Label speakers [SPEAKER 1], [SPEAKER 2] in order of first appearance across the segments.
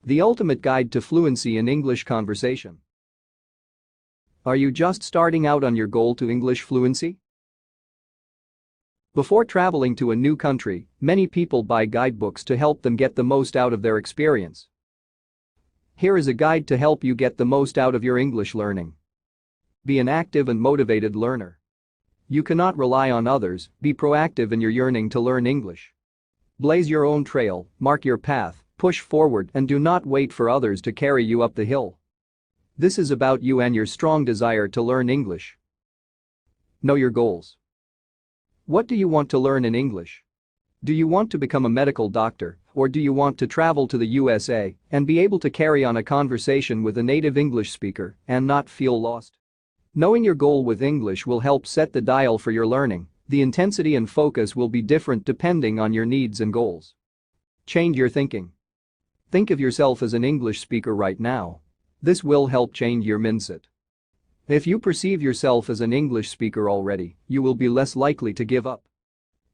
[SPEAKER 1] The ultimate guide to fluency in English conversation. Are you just starting out on your goal to English fluency? Before traveling to a new country, many people buy guidebooks to help them get the most out of their experience. Here is a guide to help you get the most out of your English learning. Be an active and motivated learner. You cannot rely on others, be proactive in your yearning to learn English. Blaze your own trail, mark your path, push forward, and do not wait for others to carry you up the hill. This is about you and your strong desire to learn English. Know your goals. What do you want to learn in English? Do you want to become a medical doctor, or do you want to travel to the USA and be able to carry on a conversation with a native English speaker and not feel lost? Knowing your goal with English will help set the dial for your learning. The intensity and focus will be different depending on your needs and goals. Change your thinking. Think of yourself as an English speaker right now. This will help change your mindset. If you perceive yourself as an English speaker already, you will be less likely to give up.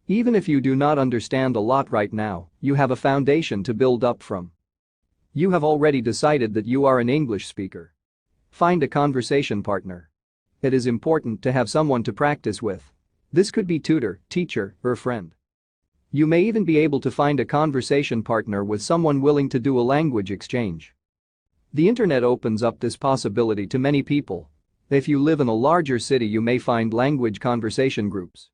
[SPEAKER 1] Even if you do not understand a lot right now, you have a foundation to build up from. You have already decided that you are an English speaker. Find a conversation partner. It is important to have someone to practice with. This could be tutor, teacher, or friend. You may even be able to find a conversation partner with someone willing to do a language exchange. The internet opens up this possibility to many people. If you live in a larger city, you may find language conversation groups.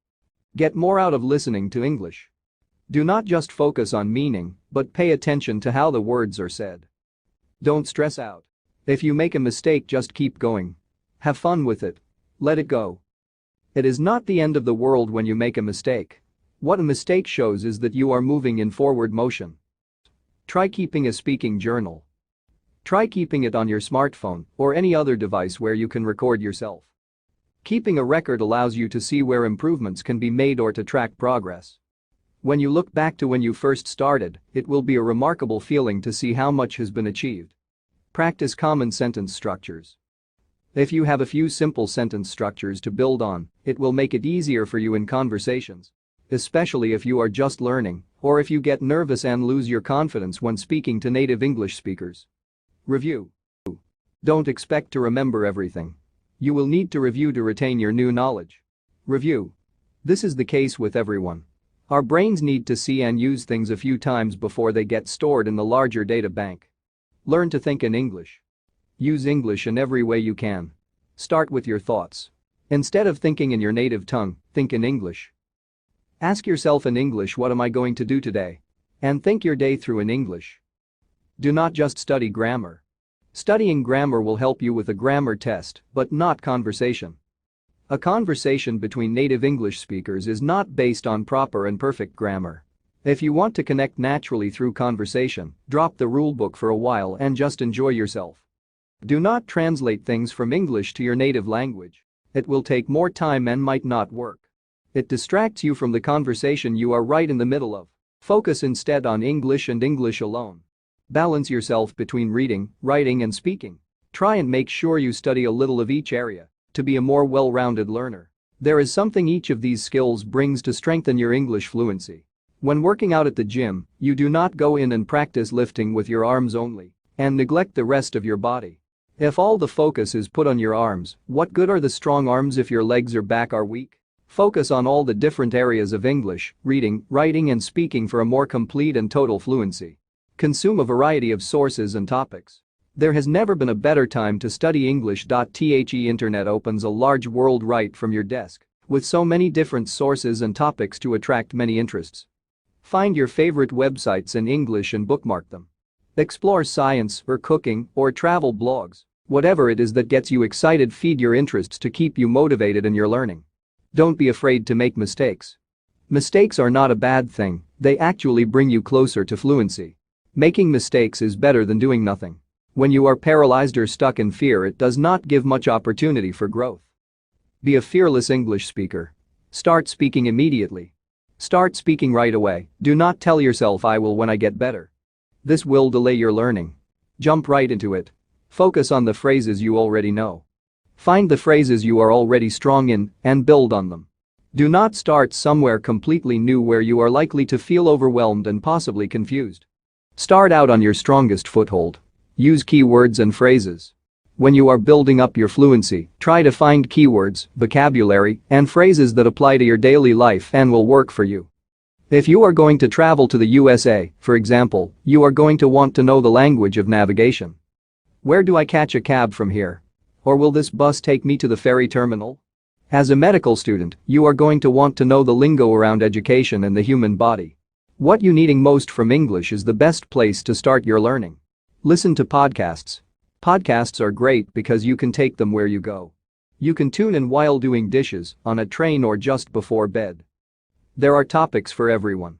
[SPEAKER 1] Get more out of listening to English. Do not just focus on meaning, but pay attention to how the words are said. Don't stress out. If you make a mistake, just keep going. Have fun with it. Let it go. It is not the end of the world when you make a mistake. What a mistake shows is that you are moving in forward motion. Try keeping a speaking journal. Try keeping it on your smartphone or any other device where you can record yourself. Keeping a record allows you to see where improvements can be made or to track progress. When you look back to when you first started, it will be a remarkable feeling to see how much has been achieved. Practice common sentence structures. If you have a few simple sentence structures to build on, it will make it easier for you in conversations. Especially if you are just learning, or if you get nervous and lose your confidence when speaking to native English speakers. Review. Don't expect to remember everything. You will need to review to retain your new knowledge. Review. This is the case with everyone. Our brains need to see and use things a few times before they get stored in the larger data bank. Learn to think in English. Use English in every way you can. Start with your thoughts. Instead of thinking in your native tongue, think in English. Ask yourself in English, what am I going to do today? And think your day through in English. Do not just study grammar. Studying grammar will help you with a grammar test, but not conversation. A conversation between native English speakers is not based on proper and perfect grammar. If you want to connect naturally through conversation, drop the rulebook for a while and just enjoy yourself. Do not translate things from English to your native language. It will take more time and might not work. It distracts you from the conversation you are right in the middle of. Focus instead on English and English alone. Balance yourself between reading, writing, and speaking. Try and make sure you study a little of each area to be a more well-rounded learner. There is something each of these skills brings to strengthen your English fluency. When working out at the gym, you do not go in and practice lifting with your arms only and neglect the rest of your body. If all the focus is put on your arms, what good are the strong arms if your legs or back are weak? Focus on all the different areas of English, reading, writing, and speaking for a more complete and total fluency. Consume a variety of sources and topics. There has never been a better time to study English. The internet opens a large world right from your desk, with so many different sources and topics to attract many interests. Find your favorite websites in English and bookmark them. Explore science or cooking or travel blogs. Whatever it is that gets you excited, feed your interests to keep you motivated in your learning. Don't be afraid to make mistakes. Mistakes are not a bad thing, they actually bring you closer to fluency. Making mistakes is better than doing nothing. When you are paralyzed or stuck in fear, it does not give much opportunity for growth. Be a fearless English speaker. Start speaking immediately. Start speaking right away. Do not tell yourself I will when I get better. This will delay your learning. Jump right into it. Focus on the phrases you already know. Find the phrases you are already strong in and build on them. Do not start somewhere completely new where you are likely to feel overwhelmed and possibly confused. Start out on your strongest foothold. Use keywords and phrases. When you are building up your fluency, try to find keywords, vocabulary, and phrases that apply to your daily life and will work for you. If you are going to travel to the USA, for example, you are going to want to know the language of navigation. Where do I catch a cab from here? Or will this bus take me to the ferry terminal? As a medical student, you are going to want to know the lingo around education and the human body. What you needing most from English is the best place to start your learning. Listen to podcasts. Podcasts are great because you can take them where you go. You can tune in while doing dishes, on a train or just before bed. There are topics for everyone.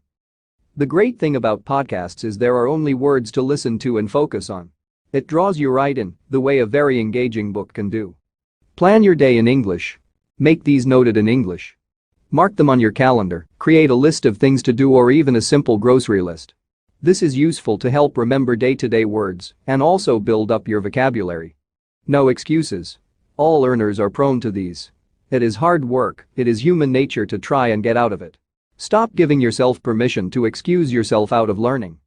[SPEAKER 1] The great thing about podcasts is there are only words to listen to and focus on. It draws you right in, the way a very engaging book can do. Plan your day in English. Make these noted in English. Mark them on your calendar, create a list of things to do or even a simple grocery list. This is useful to help remember day-to-day words and also build up your vocabulary. No excuses. All learners are prone to these. It is hard work, it is human nature to try and get out of it. Stop giving yourself permission to excuse yourself out of learning.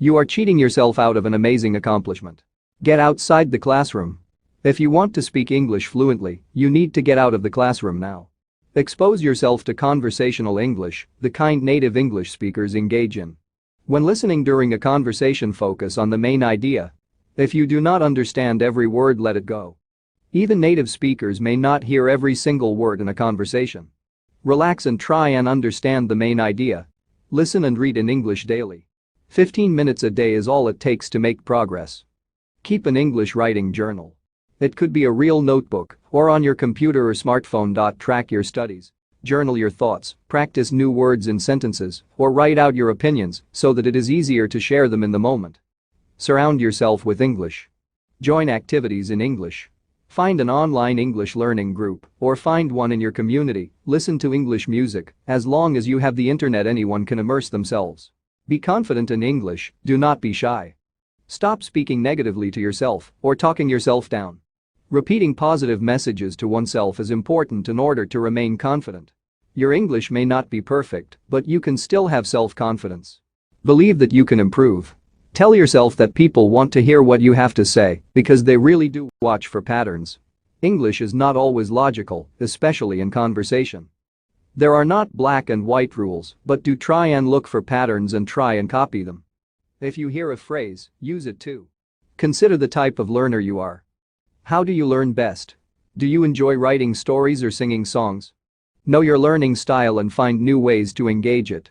[SPEAKER 1] You are cheating yourself out of an amazing accomplishment. Get outside the classroom. If you want to speak English fluently, you need to get out of the classroom now. Expose yourself to conversational English, the kind native English speakers engage in. When listening during a conversation, focus on the main idea. If you do not understand every word, let it go. Even native speakers may not hear every single word in a conversation. Relax and try and understand the main idea. Listen and read in English daily. 15 minutes a day is all it takes to make progress. Keep an English writing journal. It could be a real notebook or on your computer or smartphone. Track your studies. Journal your thoughts, practice new words and sentences, or write out your opinions so that it is easier to share them in the moment. Surround yourself with English. Join activities in English. Find an online English learning group or find one in your community. Listen to English music. As long as you have the internet, anyone can immerse themselves. Be confident in English, do not be shy. Stop speaking negatively to yourself or talking yourself down. Repeating positive messages to oneself is important in order to remain confident. Your English may not be perfect, but you can still have self-confidence. Believe that you can improve. Tell yourself that people want to hear what you have to say because they really do. Watch for patterns. English is not always logical, especially in conversation. There are not black and white rules, but do try and look for patterns and try and copy them. If you hear a phrase, use it too. Consider the type of learner you are. How do you learn best? Do you enjoy writing stories or singing songs? Know your learning style and find new ways to engage it.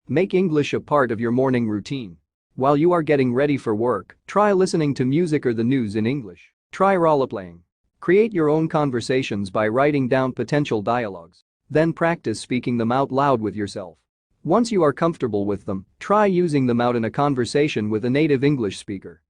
[SPEAKER 1] Make English a part of your morning routine. While you are getting ready for work, try listening to music or the news in English. Try role-playing. Create your own conversations by writing down potential dialogues. Then practice speaking them out loud with yourself. Once you are comfortable with them, try using them out in a conversation with a native English speaker.